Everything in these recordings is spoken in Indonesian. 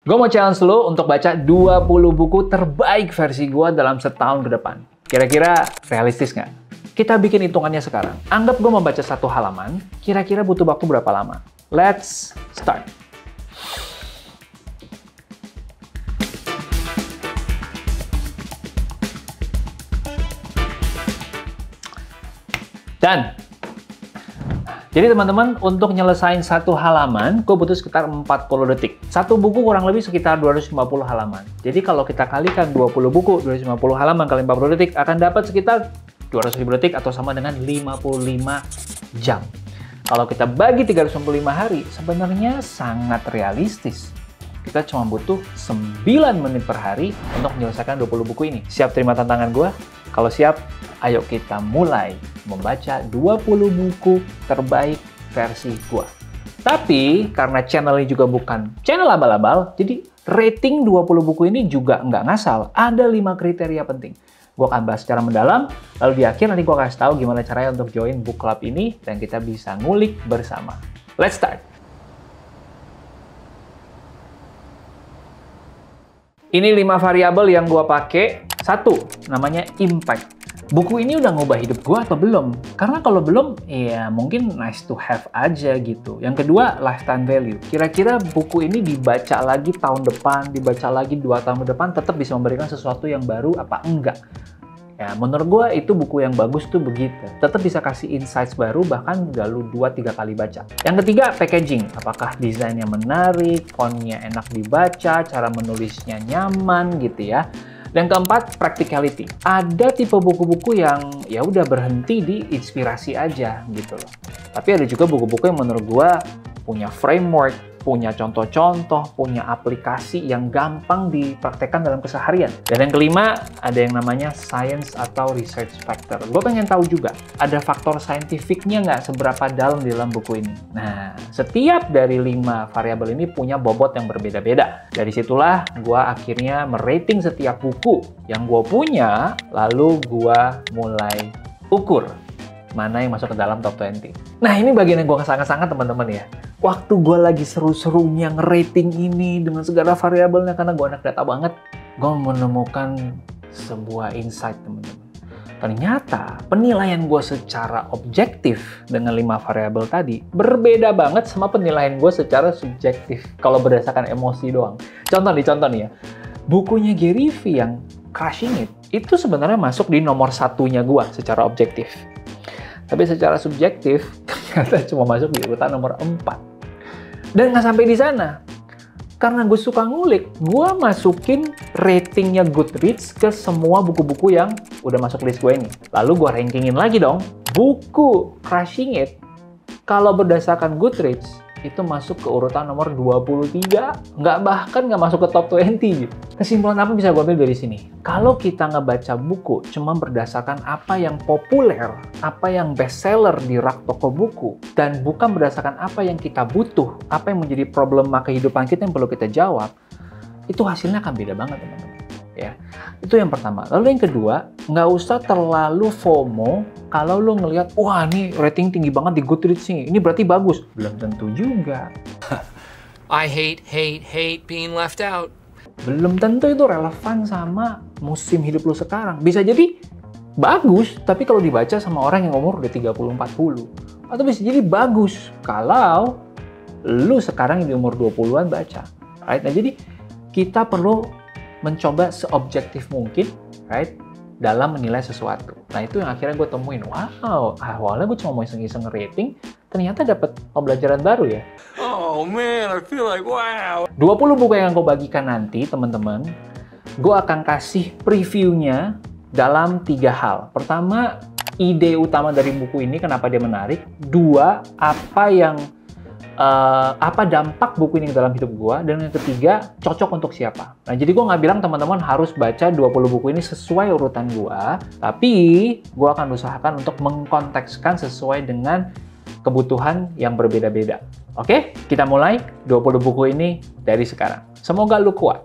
Gue mau challenge lo untuk baca 20 buku terbaik versi gue dalam setahun ke depan. Kira-kira realistis nggak? Kita bikin hitungannya sekarang. Anggap gue membaca satu halaman, kira-kira butuh waktu berapa lama? Let's start. Dan jadi teman-teman, untuk nyelesain satu halaman, gue butuh sekitar 40 detik. Satu buku kurang lebih sekitar 250 halaman. Jadi kalau kita kalikan 20 buku, 250 halaman kali 40 detik, akan dapat sekitar 200.000 detik atau sama dengan 55 jam. Kalau kita bagi 365 hari, sebenarnya sangat realistis. Kita cuma butuh 9 menit per hari untuk menyelesaikan 20 buku ini. Siap terima tantangan gue? Kalau siap, ayo kita mulai membaca 20 buku terbaik versi gua. Tapi, karena channel ini juga bukan channel abal-abal, jadi rating 20 buku ini juga nggak ngasal. Ada 5 kriteria penting. Gua akan bahas secara mendalam, lalu di akhir nanti gua kasih tahu gimana caranya untuk join book club ini, dan kita bisa ngulik bersama. Let's start! Ini 5 variabel yang gua pakai. Satu, namanya impact. Buku ini udah ngubah hidup gue atau belum? Karena kalau belum, ya mungkin nice to have aja gitu. Yang kedua, lifetime value. Kira-kira buku ini dibaca lagi tahun depan, dibaca lagi 2 tahun ke depan, tetap bisa memberikan sesuatu yang baru apa enggak? Ya, menurut gue itu buku yang bagus tuh begitu. Tetap bisa kasih insights baru, bahkan udah lu 2-3 kali baca. Yang ketiga, packaging. Apakah desainnya menarik, fontnya enak dibaca, cara menulisnya nyaman gitu ya. Dan keempat, practicality. Ada tipe buku-buku yang ya udah berhenti di inspirasi aja gitu loh. Tapi ada juga buku-buku yang menurut gua punya framework, punya contoh-contoh, punya aplikasi yang gampang dipraktekkan dalam keseharian. Dan yang kelima, ada yang namanya science atau research factor. Gue pengen tahu juga, ada faktor saintifiknya nggak seberapa dalam di dalam buku ini. Nah, setiap dari 5 variabel ini punya bobot yang berbeda-beda. Dari situlah gue akhirnya merating setiap buku yang gue punya, lalu gue mulai ukur mana yang masuk ke dalam top 20. Nah, ini bagian yang gue sangat-sangat teman-teman ya. Waktu gue lagi seru-serunya ngerating ini dengan segala variabelnya, karena gue anak data banget, gue menemukan sebuah insight teman-teman. Ternyata penilaian gue secara objektif dengan 5 variabel tadi berbeda banget sama penilaian gue secara subjektif kalau berdasarkan emosi doang. Contoh nih ya. Bukunya Gary V yang Crushing It, itu sebenarnya masuk di nomor 1-nya gue secara objektif. Tapi secara subjektif, ternyata cuma masuk di urutan nomor 4. Dan nggak sampai di sana. Karena gue suka ngulik, gue masukin ratingnya Goodreads ke semua buku-buku yang udah masuk list gue ini. Lalu gue rankingin lagi dong. Buku Crushing It, kalau berdasarkan Goodreads, itu masuk ke urutan nomor 23. Bahkan nggak masuk ke top 20 gitu. Kesimpulan apa bisa gue ambil dari sini? Kalau kita ngebaca buku cuma berdasarkan apa yang populer, apa yang bestseller di rak toko buku, dan bukan berdasarkan apa yang kita butuh, apa yang menjadi problema kehidupan kita yang perlu kita jawab, itu hasilnya akan beda banget teman-teman. Ya, itu yang pertama. Lalu yang kedua, nggak usah terlalu FOMO kalau lo ngelihat, wah ini rating tinggi banget di Goodreads nih, ini berarti bagus. Belum tentu juga. I hate being left out. Belum tentu itu relevan sama musim hidup lo sekarang. Bisa jadi bagus, tapi kalau dibaca sama orang yang umur udah 30-40. Atau bisa jadi bagus kalau lo sekarang di umur 20-an baca. Right? Nah, jadi kita perlu mencoba seobjektif mungkin, right, dalam menilai sesuatu. Nah, itu yang akhirnya gue temuin. Wow, awalnya gue cuma mau iseng-iseng rating, ternyata dapat pembelajaran baru ya. Oh man, I feel like wow. 20 buku yang gue bagikan nanti, teman-teman, gue akan kasih previewnya dalam 3 hal. Pertama, ide utama dari buku ini, kenapa dia menarik. 2, apa dampak buku ini dalam hidup gue. Dan yang ketiga, cocok untuk siapa. Nah, jadi gue nggak bilang teman-teman harus baca 20 buku ini sesuai urutan gue, tapi gue akan usahakan untuk mengkontekskan sesuai dengan kebutuhan yang berbeda-beda. Oke, kita mulai 20 buku ini dari sekarang. Semoga lu kuat.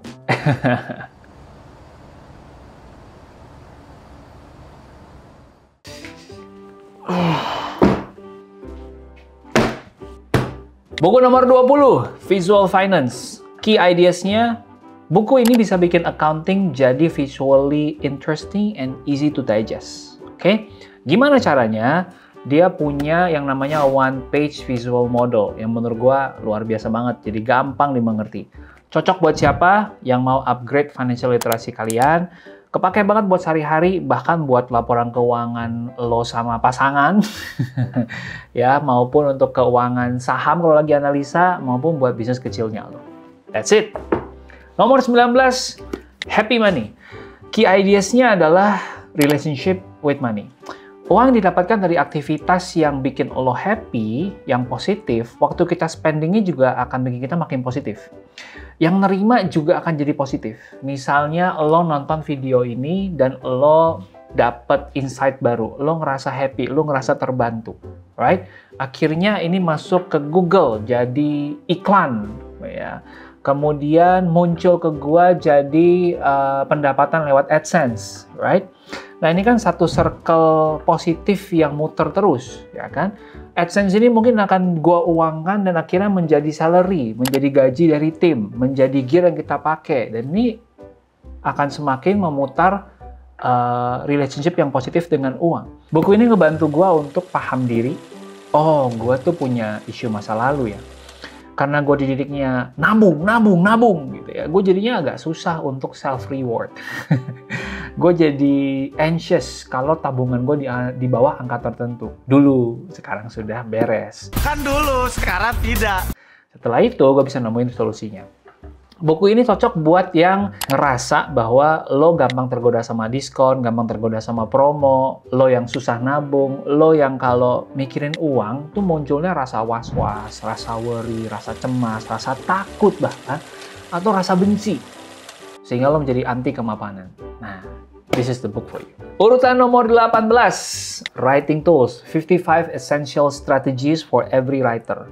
Buku nomor 20, Visual Finance. Key ideas-nya, buku ini bisa bikin accounting jadi visually interesting and easy to digest. Oke? Gimana caranya? Dia punya yang namanya one page visual model yang menurut gua luar biasa banget, jadi gampang dimengerti. Cocok buat siapa yang mau upgrade financial literacy kalian, kepake banget buat sehari-hari, bahkan buat laporan keuangan lo sama pasangan, ya, maupun untuk keuangan saham kalau lagi analisa, maupun buat bisnis kecilnya lo. That's it. Nomor 19, happy money. Key ideas-nya adalah relationship with money. Uang didapatkan dari aktivitas yang bikin lo happy, yang positif. Waktu kita spendingnya juga akan bikin kita makin positif. Yang nerima juga akan jadi positif. Misalnya lo nonton video ini dan lo dapet insight baru, lo ngerasa happy, lo ngerasa terbantu, right? Akhirnya ini masuk ke Google jadi iklan, ya. Kemudian muncul ke gua jadi pendapatan lewat AdSense, right? Nah, ini kan satu circle positif yang muter terus, ya kan? AdSense ini mungkin akan gua uangkan dan akhirnya menjadi salary, menjadi gaji dari tim, menjadi gear yang kita pakai. Dan ini akan semakin memutar relationship yang positif dengan uang. Buku ini ngebantu gua untuk paham diri. Oh, gua tuh punya isu masa lalu ya. Karena gue dididiknya nabung gitu ya, gue jadinya agak susah untuk self reward. Gue jadi anxious kalau tabungan gue di bawah angka tertentu. Dulu, sekarang sudah beres. Kan dulu, sekarang tidak. Setelah itu gue bisa nemuin solusinya. Buku ini cocok buat yang ngerasa bahwa lo gampang tergoda sama diskon, gampang tergoda sama promo, lo yang susah nabung, lo yang kalau mikirin uang tuh munculnya rasa was-was, rasa worry, rasa cemas, rasa takut bahkan, atau rasa benci. Sehingga lo menjadi anti kemapanan. Nah, this is the book for you. Urutan nomor 18, Writing Tools, 55 Essential Strategies for Every Writer.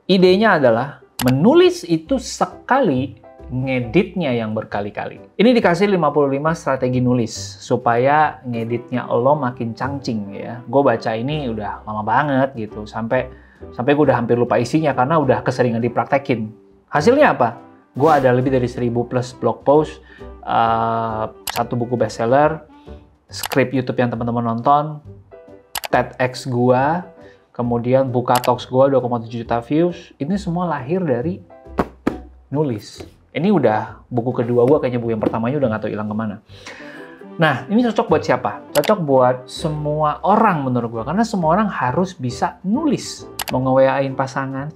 Idenya adalah menulis itu sekali, ngeditnya yang berkali-kali. Ini dikasih 55 strategi nulis supaya ngeditnya lo makin cangcing ya. Gue baca ini udah lama banget gitu, sampai gue udah hampir lupa isinya karena udah keseringan dipraktekin. Hasilnya apa? Gue ada lebih dari 1000 plus blog post, satu buku bestseller, skrip YouTube yang teman-teman nonton, TEDx gue, kemudian Buka Talks gue 2,7 juta views. Ini semua lahir dari nulis. Ini udah buku kedua gue, kayaknya buku yang pertamanya udah nggak tahu hilang kemana. Nah, ini cocok buat siapa? Cocok buat semua orang menurut gue, karena semua orang harus bisa nulis. Mau nge-WA-in pasangan,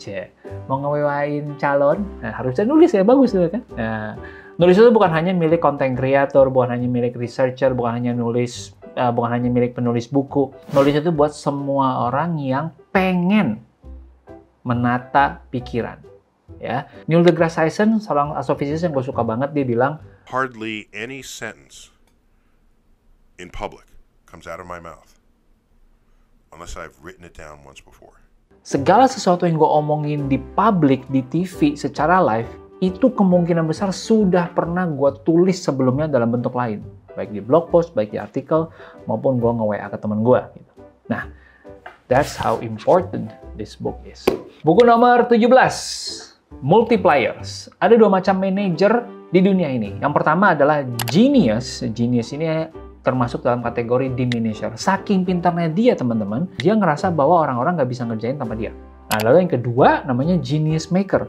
mau nge-WA-in calon, nah, harusnya nulis ya, bagus tuh kan? Nah, nulis itu bukan hanya milik content creator, bukan hanya milik researcher, bukan hanya milik penulis buku. Nulis itu buat semua orang yang pengen menata pikiran. Ya, Neil deGrasse Tyson, seorang astrofisis yang gue suka banget, dia bilang, hardly any sentence in public comes out of my mouth unless I've written it down once before. Segala sesuatu yang gue omongin di publik, di TV, secara live, itu kemungkinan besar sudah pernah gue tulis sebelumnya dalam bentuk lain. Baik di blog post, baik di artikel, maupun gue nge-WA ke temen gue. Gitu. Nah, that's how important this book is. Buku nomor 17. Multipliers. Ada dua macam manajer di dunia ini. Yang pertama adalah genius. Genius ini termasuk dalam kategori diminisher. Saking pintarnya dia, teman-teman, dia ngerasa bahwa orang-orang nggak bisa ngerjain tanpa dia. Nah, lalu yang kedua namanya genius maker.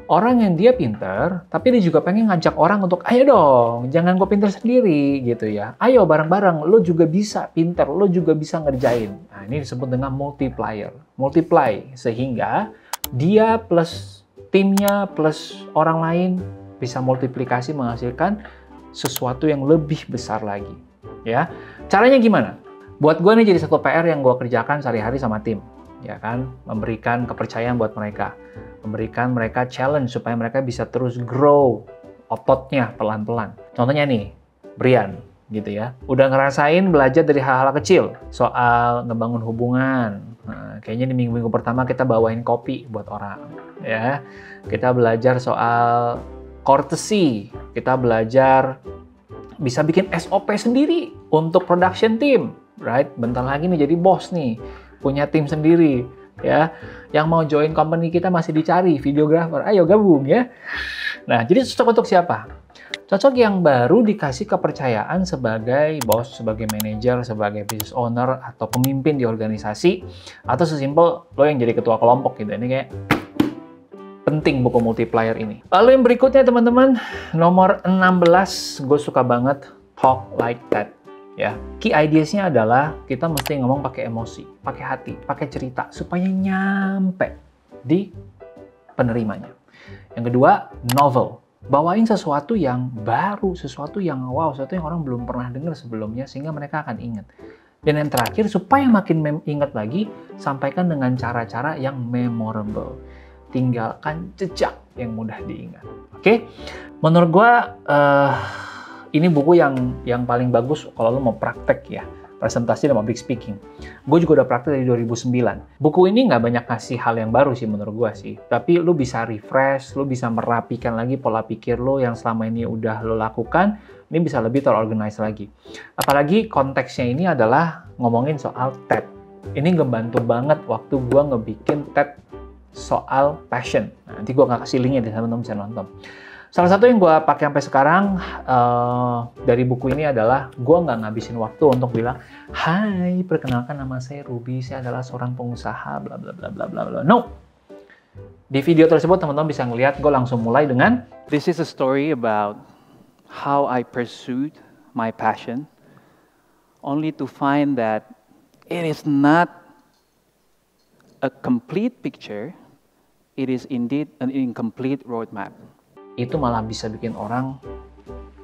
Orang yang dia pintar, tapi dia juga pengen ngajak orang untuk, ayo dong, jangan gue pintar sendiri, gitu ya. Ayo bareng-bareng, lo juga bisa pintar, lo juga bisa ngerjain. Nah, ini disebut dengan multiplier. Multiply, sehingga dia plus timnya plus orang lain bisa multiplikasi menghasilkan sesuatu yang lebih besar lagi. Ya, caranya gimana? Buat gue ini jadi satu PR yang gue kerjakan sehari-hari sama tim, ya kan? Memberikan kepercayaan buat mereka, memberikan mereka challenge supaya mereka bisa terus grow ototnya pelan-pelan. Contohnya nih, Brian, gitu ya, udah ngerasain belajar dari hal-hal kecil soal ngebangun hubungan. Nah, kayaknya di minggu-minggu pertama kita bawain kopi buat orang, ya. Kita belajar soal courtesy, kita belajar bisa bikin SOP sendiri untuk production team, right? Bentar lagi nih jadi bos nih, punya tim sendiri, ya. Yang mau join company kita masih dicari videographer, ayo gabung ya. Nah, jadi cocok untuk siapa? Cocok yang baru dikasih kepercayaan sebagai bos, sebagai manajer, sebagai business owner, atau pemimpin di organisasi, atau sesimpel lo yang jadi ketua kelompok gitu. Ini kayak penting buku multiplier ini. Lalu yang berikutnya teman-teman, nomor 16, gue suka banget, Talk Like That. Ya, key ideas-nya adalah kita mesti ngomong pakai emosi, pakai hati, pakai cerita, supaya nyampe di penerimanya. Yang kedua, novel. Bawain sesuatu yang baru, sesuatu yang wow, sesuatu yang orang belum pernah dengar sebelumnya, sehingga mereka akan ingat. Dan yang terakhir, supaya makin ingat lagi, sampaikan dengan cara-cara yang memorable. Tinggalkan jejak yang mudah diingat. Oke? Menurut gua, ini buku yang paling bagus kalau lo mau praktek ya. Presentasi dan public speaking. Gue juga udah praktek dari 2009. Buku ini nggak banyak kasih hal yang baru sih menurut gue sih. Tapi lo bisa refresh, lo bisa merapikan lagi pola pikir lo yang selama ini udah lo lakukan. Ini bisa lebih terorganize lagi. Apalagi konteksnya ini adalah ngomongin soal TED. Ini ngebantu banget waktu gue ngebikin TED soal passion. Nah, nanti gue nggak kasih linknya di sana, teman-teman bisa nonton. Salah satu yang gue pakai sampai sekarang dari buku ini adalah gue nggak ngabisin waktu untuk bilang, hai, perkenalkan nama saya Ruby, saya adalah seorang pengusaha, bla bla bla bla bla bla. No. Di video tersebut teman-teman bisa ngeliat gue langsung mulai dengan This is a story about how I pursued my passion, only to find that it is not a complete picture, it is indeed an incomplete roadmap. Itu malah bisa bikin orang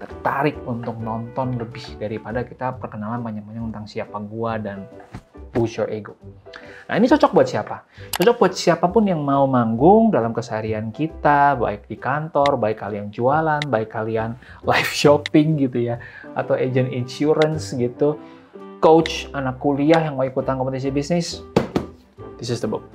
tertarik untuk nonton lebih daripada kita perkenalan banyak-banyak tentang siapa gua dan push your ego. Nah, ini cocok buat siapa? Cocok buat siapapun yang mau manggung dalam keseharian kita, baik di kantor, baik kalian jualan, baik kalian live shopping gitu ya, atau agent insurance gitu, coach, anak kuliah yang mau ikutan kompetisi bisnis. This is the book.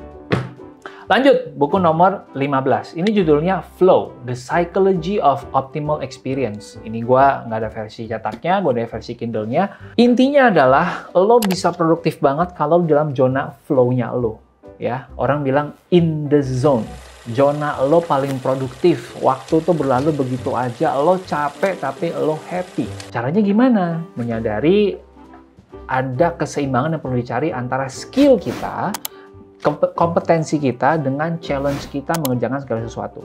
Lanjut, buku nomor 15. Ini judulnya Flow, The Psychology of Optimal Experience. Ini gua nggak ada versi cetaknya, gua ada versi Kindle-nya. Intinya adalah, lo bisa produktif banget kalau dalam zona flow-nya lo. Ya, orang bilang in the zone. Zona lo paling produktif. Waktu tuh berlalu begitu aja. Lo capek tapi lo happy. Caranya gimana? Menyadari ada keseimbangan yang perlu dicari antara skill kita, kompetensi kita dengan challenge kita mengerjakan segala sesuatu.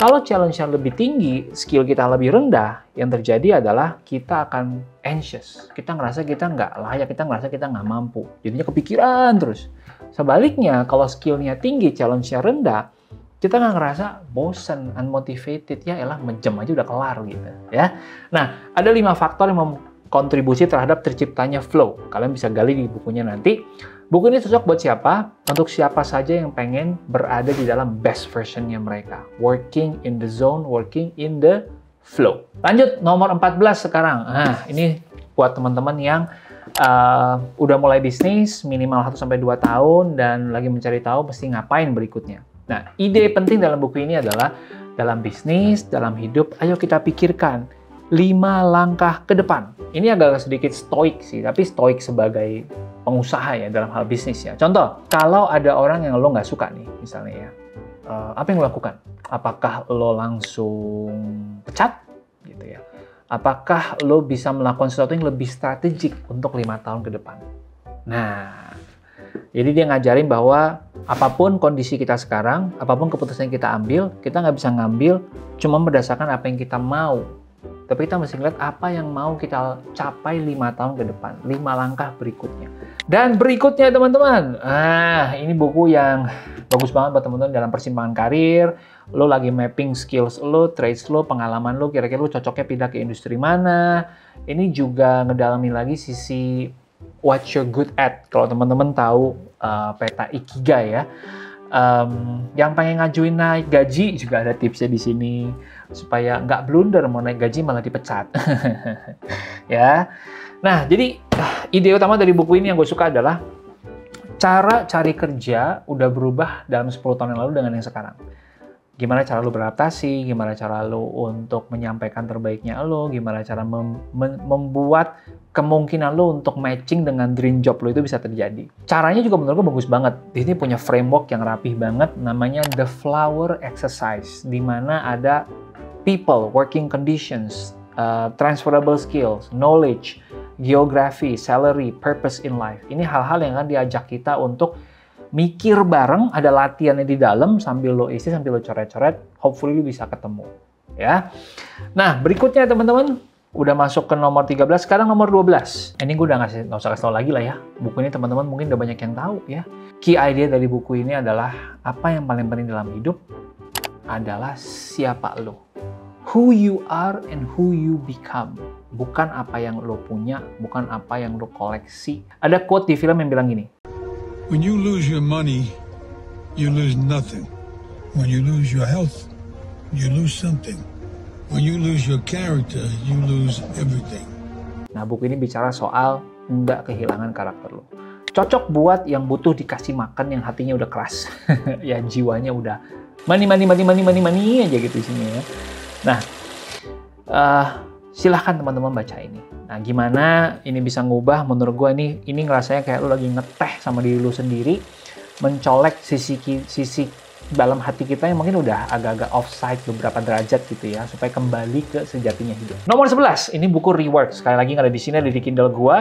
Kalau challenge-nya lebih tinggi, skill kita lebih rendah, yang terjadi adalah kita akan anxious. Kita ngerasa kita nggak layak, kita ngerasa kita nggak mampu. Jadinya kepikiran terus. Sebaliknya, kalau skillnya tinggi, challenge-nya rendah, kita nggak ngerasa bosen, unmotivated, ya elah menjam aja udah kelar gitu. Ya. Nah, ada 5 faktor yang kontribusi terhadap terciptanya flow. Kalian bisa gali di bukunya nanti. Buku ini cocok buat siapa? Untuk siapa saja yang pengen berada di dalam best version-nya mereka. Working in the zone, working in the flow. Lanjut, nomor 14 sekarang. Nah, ini buat teman-teman yang udah mulai bisnis, minimal 1-2 tahun, dan lagi mencari tahu mesti ngapain berikutnya. Nah, ide penting dalam buku ini adalah, dalam bisnis, dalam hidup, ayo kita pikirkan 5 langkah ke depan. Ini agak sedikit stoik sih, tapi stoik sebagai pengusaha ya dalam hal bisnis ya. Contoh, kalau ada orang yang lo nggak suka nih, misalnya ya, apa yang lo lakukan? Apakah lo langsung pecat? Gitu ya. Apakah lo bisa melakukan sesuatu yang lebih strategik untuk 5 tahun ke depan? Nah, jadi dia ngajarin bahwa apapun kondisi kita sekarang, apapun keputusan yang kita ambil, kita nggak bisa ngambil cuma berdasarkan apa yang kita mau. Tapi kita mesti lihat apa yang mau kita capai 5 tahun ke depan, 5 langkah berikutnya. Dan berikutnya teman-teman, ini buku yang bagus banget buat teman-teman dalam persimpangan karir. Lo lagi mapping skills lo, traits lo, pengalaman lo, kira-kira lo cocoknya pindah ke industri mana. Ini juga ngedalamin lagi sisi what you're good at. Kalau teman-teman tahu peta Ikigai ya. Yang pengen ngajuin naik gaji juga ada tipsnya di sini supaya nggak blunder mau naik gaji malah dipecat. Ya. Nah, jadi ide utama dari buku ini yang gue suka adalah cara cari kerja udah berubah dalam 10 tahun yang lalu dengan yang sekarang. Gimana cara lo beradaptasi, gimana cara lo untuk menyampaikan terbaiknya lo, gimana cara membuat kemungkinan lo untuk matching dengan dream job lo itu bisa terjadi. Caranya juga menurut gue bagus banget. Di sini punya framework yang rapih banget, namanya The Flower Exercise, di mana ada people, working conditions, transferable skills, knowledge, geography, salary, purpose in life. Ini hal-hal yang akan diajak kita untuk mikir bareng, ada latihannya di dalam sambil lo isi, sambil lo coret-coret, hopefully lo bisa ketemu. Ya. Nah, berikutnya teman-teman, udah masuk ke nomor 13, sekarang nomor 12. Ini gue udah nggak usah kasih tau lagi lah ya. Buku ini teman-teman mungkin udah banyak yang tahu ya. Key idea dari buku ini adalah apa yang paling penting dalam hidup adalah siapa lo. Who you are and who you become. Bukan apa yang lo punya, bukan apa yang lo koleksi. Ada quote di film yang bilang gini. When you lose your money, you lose nothing. When you lose your health, you lose something. When you lose your character, you lose everything. Nah, buku ini bicara soal nggak kehilangan karakter lo. Cocok buat yang butuh dikasih makan, yang hatinya udah keras. Ya, jiwanya udah money aja gitu isinya ya. Nah, silahkan teman-teman baca ini. Nah, gimana ini bisa ngubah? Menurut gue ini ngerasanya kayak lu lagi ngeteh sama diri lu sendiri, mencolek sisi dalam hati kita yang mungkin udah agak-agak offside beberapa derajat gitu ya, supaya kembali ke sejatinya hidup. Nomor 11, ini buku Rework. Sekali lagi nggak ada di sini, ada di Kindle gue.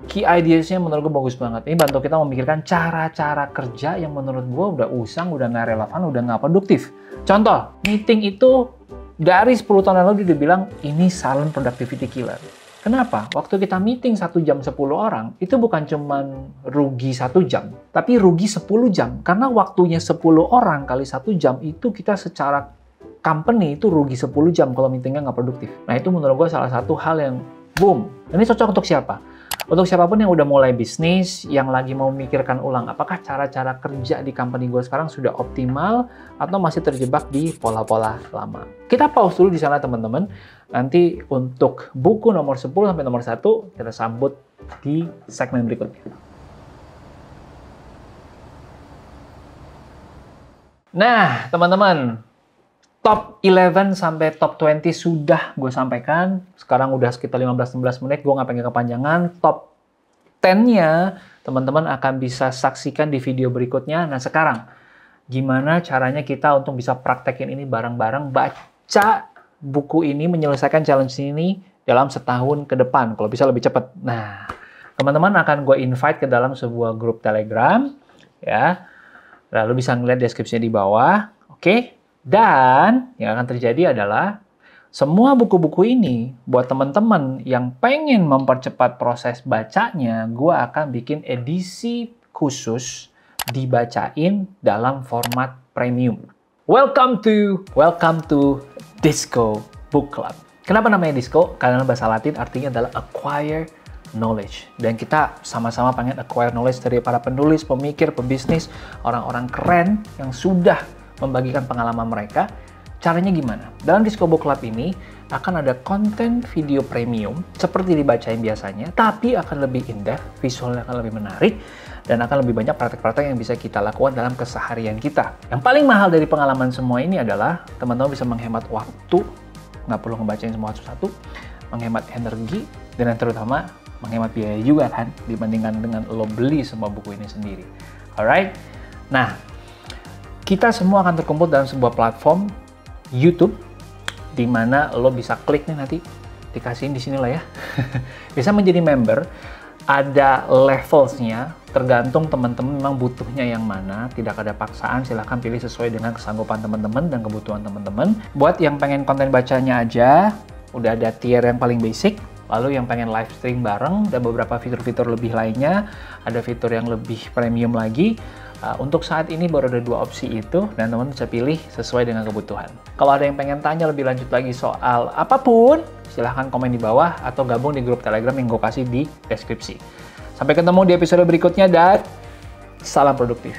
Key ideas-nya menurut gue bagus banget. Ini bantu kita memikirkan cara-cara kerja yang menurut gue udah usang, udah nggak relevan, udah nggak produktif. Contoh, meeting itu dari 10 tahun lalu dia bilang ini silent productivity killer. Kenapa? Waktu kita meeting 1 jam 10 orang, itu bukan cuma rugi 1 jam, tapi rugi 10 jam. Karena waktunya 10 orang kali 1 jam, itu kita secara company itu rugi 10 jam kalau meetingnya nggak produktif. Nah, itu menurut gue salah satu hal yang boom. Ini cocok untuk siapa? Untuk siapapun yang udah mulai bisnis, yang lagi mau memikirkan ulang, apakah cara-cara kerja di company gue sekarang sudah optimal atau masih terjebak di pola-pola lama. Kita pause dulu di sana teman-teman. Nanti untuk buku nomor 10 sampai nomor 1, kita sambut di segmen berikutnya. Nah, teman-teman, top 11 sampai top 20 sudah gue sampaikan. Sekarang udah sekitar 15-16 menit, gue nggak pengen kepanjangan. Top 10-nya teman-teman akan bisa saksikan di video berikutnya. Nah sekarang, gimana caranya kita untuk bisa praktekin ini bareng-bareng, baca buku ini, menyelesaikan challenge ini dalam setahun ke depan, kalau bisa lebih cepat. Nah, teman-teman akan gue invite ke dalam sebuah grup Telegram, ya. Lalu bisa ngeliat deskripsinya di bawah, oke? Dan yang akan terjadi adalah semua buku-buku ini buat teman-teman yang pengen mempercepat proses bacanya, gue akan bikin edisi khusus dibacain dalam format premium. Welcome to Disco Book Club. Kenapa namanya Disco? Karena bahasa Latin artinya adalah acquire knowledge. Dan kita sama-sama pengen acquire knowledge dari para penulis, pemikir, pebisnis, orang-orang keren yang sudah membagikan pengalaman mereka. Caranya gimana? Dalam Disco Book Club ini akan ada konten video premium seperti dibacain biasanya, tapi akan lebih in-depth, visualnya akan lebih menarik, dan akan lebih banyak praktek-praktek yang bisa kita lakukan dalam keseharian kita. Yang paling mahal dari pengalaman semua ini adalah teman-teman bisa menghemat waktu, nggak perlu ngebacain semua satu-satu, menghemat energi, dan yang terutama menghemat biaya juga kan, dibandingkan dengan lo beli semua buku ini sendiri. Alright? Nah, kita semua akan terkumpul dalam sebuah platform YouTube, di mana lo bisa klik nih nanti, dikasihin di sini lah ya. Bisa menjadi member, ada levelsnya, tergantung teman-teman memang butuhnya yang mana, tidak ada paksaan, silahkan pilih sesuai dengan kesanggupan teman-teman dan kebutuhan teman-teman. Buat yang pengen konten bacanya aja, udah ada tier yang paling basic, lalu yang pengen live stream bareng, dan beberapa fitur-fitur lebih lainnya, ada fitur yang lebih premium lagi. Untuk saat ini baru ada 2 opsi itu, dan teman-teman bisa pilih sesuai dengan kebutuhan. Kalau ada yang pengen tanya lebih lanjut lagi soal apapun, silahkan komen di bawah atau gabung di grup Telegram yang gue kasih di deskripsi. Sampai ketemu di episode berikutnya dan salam produktif.